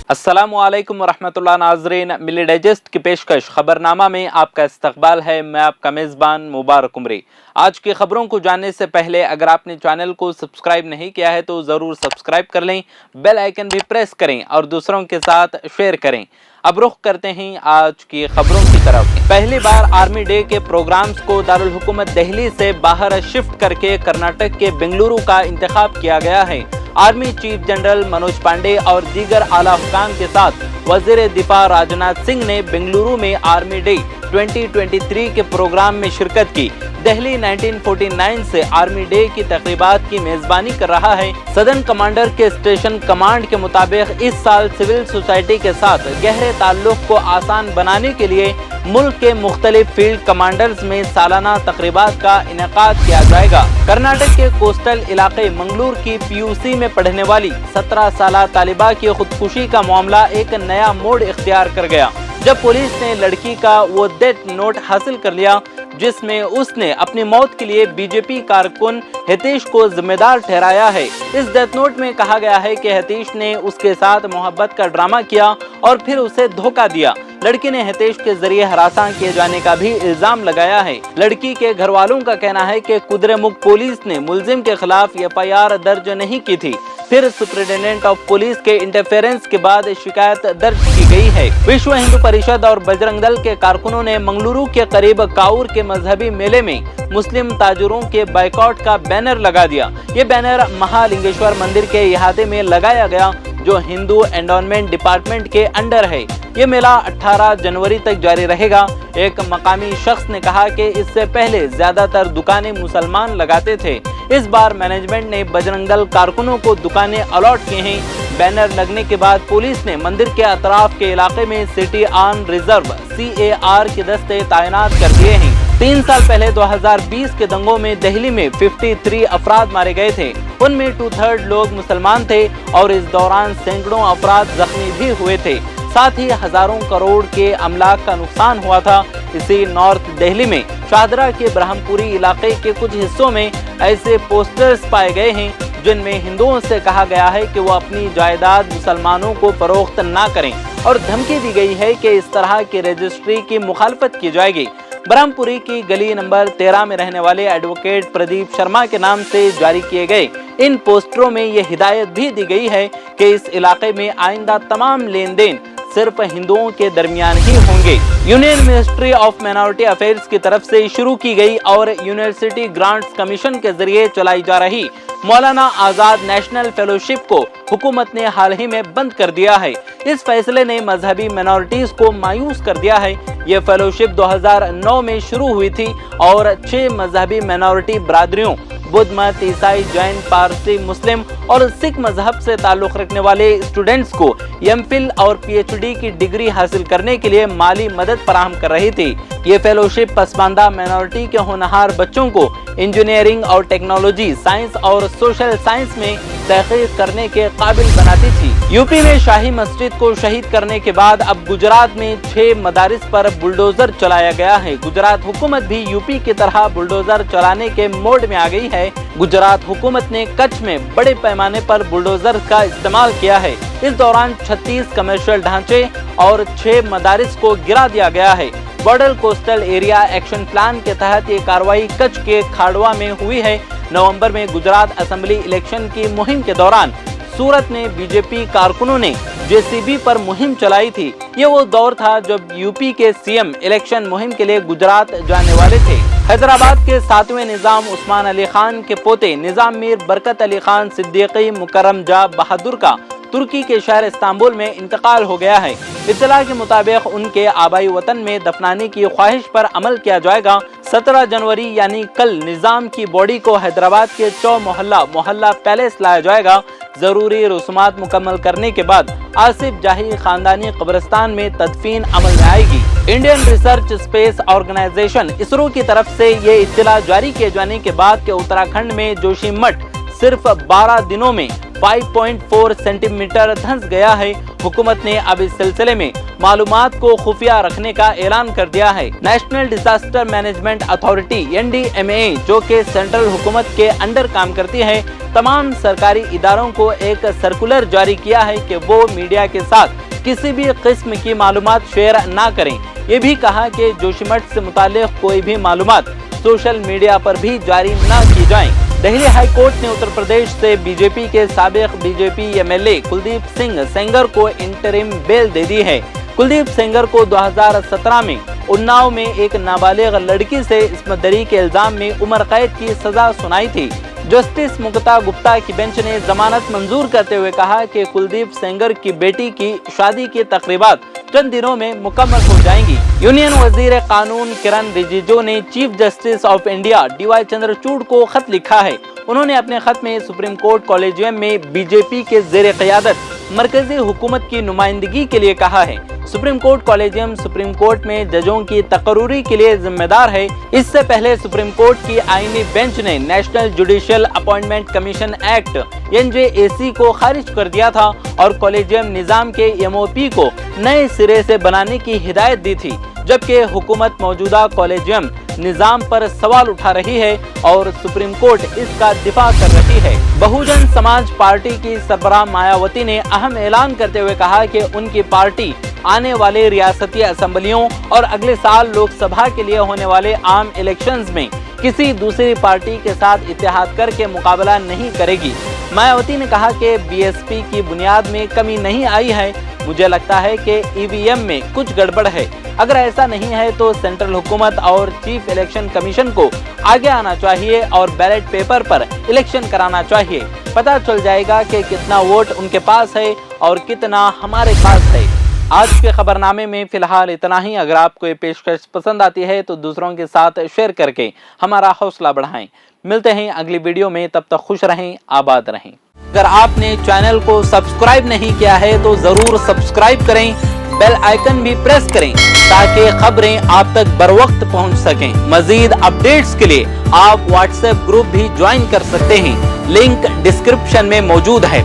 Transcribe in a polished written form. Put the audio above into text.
अस्सलामुअलैकुम वरहमतुल्लाह नाज़रीन, मिली डाइजेस्ट की पेशकश खबरनामा में आपका इस्तकबाल है। मैं आपका मेज़बान मुबारक उमरी। आज की खबरों को जानने से पहले अगर आपने चैनल को सब्सक्राइब नहीं किया है तो ज़रूर सब्सक्राइब कर लें, बेल आइकन भी प्रेस करें और दूसरों के साथ शेयर करें। अब रुख करते हैं आज की खबरों की तरफ। पहली बार आर्मी डे के प्रोग्राम्स को दारुल हुकूमत दिल्ली से बाहर शिफ्ट करके कर्नाटक के बेंगलुरु का इंतखाब किया गया है। Army chief general Manoj Pande और दीगर आला हुकाम के साथ वजीर दिफा राजनाथ सिंह ने बेंगलुरु में आर्मी डे 2023 के प्रोग्राम में शिरकत की। दिल्ली 1949 से आर्मी डे की तकरीबात की मेजबानी कर रहा है। सदर्न कमांडर के स्टेशन कमांड के मुताबिक इस साल सिविल सोसाइटी के साथ गहरे ताल्लुक को आसान बनाने के लिए मुल्क के मुख्तलिफ फील्ड कमांडर्स में सालाना तकरीबात का इनेकाद किया जाएगा। कर्नाटक के कोस्टल इलाके मंगलूर की पीयूसी में पढ़ने वाली 17 साला तालिबा की खुदकुशी का मामला एक नया मोड़ इख्तियार कर गया जब पुलिस ने लड़की का वो डेथ नोट हासिल कर लिया जिसमें उसने अपनी मौत के लिए बीजेपी कारकुन हितेश को जिम्मेदार ठहराया है। इस डेथ नोट में कहा गया है कि हितेश ने उसके साथ मोहब्बत का ड्रामा किया और फिर उसे धोखा दिया। लड़की ने हितेश के जरिए हरासा किए जाने का भी इल्जाम लगाया है। लड़की के घर वालों का कहना है कि कुद्रेमुख पुलिस ने मुलजिम के खिलाफ एफआईआर दर्ज नहीं की थी, फिर सुप्रिंटेंडेंट ऑफ पुलिस के इंटरफेरेंस के बाद शिकायत दर्ज की गई है। विश्व हिंदू परिषद और बजरंग दल के कारकुनों ने मंगलुरु के करीब काउर के मजहबी मेले में मुस्लिम ताजुरों के बाइकआउट का बैनर लगा दिया। ये बैनर महालिंगेश्वर मंदिर के इहाते में लगाया गया जो हिंदू एंडोनमेंट डिपार्टमेंट के अंडर है। ये मेला 18 जनवरी तक जारी रहेगा। एक मकामी शख्स ने कहा कि इससे पहले ज्यादातर दुकानें मुसलमान लगाते थे। इस बार मैनेजमेंट ने बजरंग दल कारकुनों को दुकानें अलॉट की हैं। बैनर लगने के बाद पुलिस ने मंदिर के अतराफ के इलाके में सिटी आर्म रिजर्व CAR के दस्ते तैनात कर दिए हैं। 3 साल पहले 2020 के दंगों में दिल्ली में 53 अफराद मारे गए थे। उनमें 2/3 लोग मुसलमान थे और इस दौरान सैकड़ों अफराद जख्मी भी हुए थे। साथ ही हजारों करोड़ के अमलाक का नुकसान हुआ था। इसी नॉर्थ दिल्ली में शाहदरा के ब्रह्मपुरी इलाके के कुछ हिस्सों में ऐसे पोस्टर्स पाए गए हैं जिनमें हिंदुओं से कहा गया है कि वो अपनी जायदाद मुसलमानों को फरोख्त ना करें और धमकी दी गई है कि इस तरह की रजिस्ट्री की मुखालफत की जाएगी। ब्रह्मपुरी की गली नंबर 13 में रहने वाले एडवोकेट प्रदीप शर्मा के नाम से जारी किए गए इन पोस्टरों में ये हिदायत भी दी गई है कि इस इलाके में आइंदा तमाम लेन देन सिर्फ हिंदुओं के दरमियान ही होंगे। Union ministry of minority affairs की तरफ से शुरू की गई और यूनिवर्सिटी ग्रांट्स कमीशन के जरिए चलाई जा रही मौलाना आजाद नेशनल फेलोशिप को हुकूमत ने हाल ही में बंद कर दिया है। इस फैसले ने मजहबी माइनॉरिटीज को मायूस कर दिया है। ये फेलोशिप 2009 में शुरू हुई थी और 6 मजहबी माइनॉरिटी बरादरियों बुद्ध मत, ईसाई, जैन, पारसी, मुस्लिम और सिख मजहब से ताल्लुक रखने वाले स्टूडेंट्स को MPhil और PhD की डिग्री हासिल करने के लिए माली मदद फराहम कर रही थी। ये फेलोशिप पसमानदा माइनॉरिटी के होनहार बच्चों को इंजीनियरिंग और टेक्नोलॉजी, साइंस और सोशल साइंस में तहकीक करने के काबिल बनाती थी। यूपी में शाही मस्जिद को शहीद करने के बाद अब गुजरात में 6 मदारिस पर बुलडोजर चलाया गया है। गुजरात हुकूमत भी यूपी की तरह बुलडोजर चलाने के मोड में आ गई है। गुजरात हुकूमत ने कच्छ में बड़े पैमाने पर बुलडोजर का इस्तेमाल किया है। इस दौरान 36 कमर्शियल ढांचे और 6 मदारिस को गिरा दिया गया है। Border coastal area action plan के तहत ये कार्रवाई कच्छ के खाड़वा में हुई है। नवंबर में गुजरात असेंबली इलेक्शन की मुहिम के दौरान सूरत में बीजेपी कारकुनों ने JCB पर मुहिम चलाई थी। ये वो दौर था जब यूपी के CM इलेक्शन मुहिम के लिए गुजरात जाने वाले थे। हैदराबाद के 7वें निजाम उस्मान अली खान के पोते निजाम मीर बरकत अली खान सिद्दीकी मुकर्रम जा बहादुर का तुर्की के शहर इस्तांबुल में इंतकाल हो गया है। इत्तला के मुताबिक उनके आबाई वतन में दफनाने की ख्वाहिश पर अमल किया जाएगा। 17 जनवरी यानी कल निजाम की बॉडी को हैदराबाद के चौ मोहल्ला पैलेस लाया जाएगा। जरूरी रसूमात मुकम्मल करने के बाद आसिफ जाही खानदानी कब्रिस्तान में तदफीन अमल में आएगी। Indian research space organisation ISRO की तरफ से ये इत्तला जारी किए जाने के बाद के उत्तराखंड में जोशीमठ सिर्फ 12 दिनों में 5.4 सेंटीमीटर धंस गया है। हुकूमत ने अब इस सिलसिले में मालूमात को खुफिया रखने का ऐलान कर दिया है। National disaster management authority NDMA, जो कि सेंट्रल हुकूमत के अंडर काम करती है, तमाम सरकारी इदारों को एक सर्कुलर जारी किया है कि वो मीडिया के साथ किसी भी किस्म की मालूमात शेयर ना करें। ये भी कहा कि जोशीमठ से मुताल्लिक कोई भी मालूमात सोशल मीडिया पर भी जारी न की जाएं। दिल्ली हाई कोर्ट ने उत्तर प्रदेश से बीजेपी के साबिक बीजेपी MLA कुलदीप सिंह सेंगर को इंटरिम बेल दे दी है। कुलदीप सेंगर को 2017 में उन्नाव में एक नाबालिग लड़की से इस्मतदरी के इल्जाम में उम्र कैद की सजा सुनाई थी। जस्टिस मुक्ता गुप्ता की बेंच ने जमानत मंजूर करते हुए कहा कि कुलदीप सेंगर की बेटी की शादी की तकरीबात चंद दिनों में मुकम्मल हो जाएंगी। यूनियन वजीर कानून किरण रिजिजू ने chief justice of India DY Chandrachud को खत लिखा है। उन्होंने अपने खत में सुप्रीम कोर्ट कॉलेजियम में बीजेपी के ज़ेरे क़यादत मरकजी हुकूमत की नुमाइंदगी के लिए कहा है। Supreme court collegium supreme court में जजों की तकर्रूरी के लिए जिम्मेदार है। इससे पहले सुप्रीम कोर्ट की आईनी बेंच ने national judicial appointment commission act NJAC को खारिज कर दिया था और कॉलेजियम निजाम के MOP को नए सिरे से बनाने की हिदायत दी थी, जबकि हुकूमत मौजूदा कॉलेजियम निजाम पर सवाल उठा रही है और सुप्रीम कोर्ट इसका दिफा कर रही है। बहुजन समाज पार्टी की सरबराह मायावती ने अहम ऐलान करते हुए कहा कि उनकी पार्टी आने वाले रियासती असेंबलियों और अगले साल लोकसभा के लिए होने वाले आम इलेक्शंस में किसी दूसरी पार्टी के साथ इत्तेहाद करके मुकाबला नहीं करेगी। मायावती ने कहा कि BSP की बुनियाद में कमी नहीं आई है। मुझे लगता है कि EVM में कुछ गड़बड़ है। अगर ऐसा नहीं है तो सेंट्रल हुकूमत और चीफ इलेक्शन कमीशन को आगे आना चाहिए और बैलेट पेपर पर इलेक्शन कराना चाहिए। पता चल जाएगा कि कितना वोट उनके पास है और कितना हमारे पास है। आज के खबरनामे में फिलहाल इतना ही। अगर आपको ये पेशकश पसंद आती है तो दूसरों के साथ शेयर करके हमारा हौसला बढ़ाएं। मिलते हैं अगली वीडियो में, तब तक खुश रहें, आबाद रहें। अगर आपने चैनल को सब्सक्राइब नहीं किया है तो जरूर सब्सक्राइब करें, बेल आइकन भी प्रेस करें ताकि खबरें आप तक बर वक्त पहुंच सकें। मजीद अपडेट्स के लिए आप WhatsApp ग्रुप भी ज्वाइन कर सकते हैं, लिंक डिस्क्रिप्शन में मौजूद है।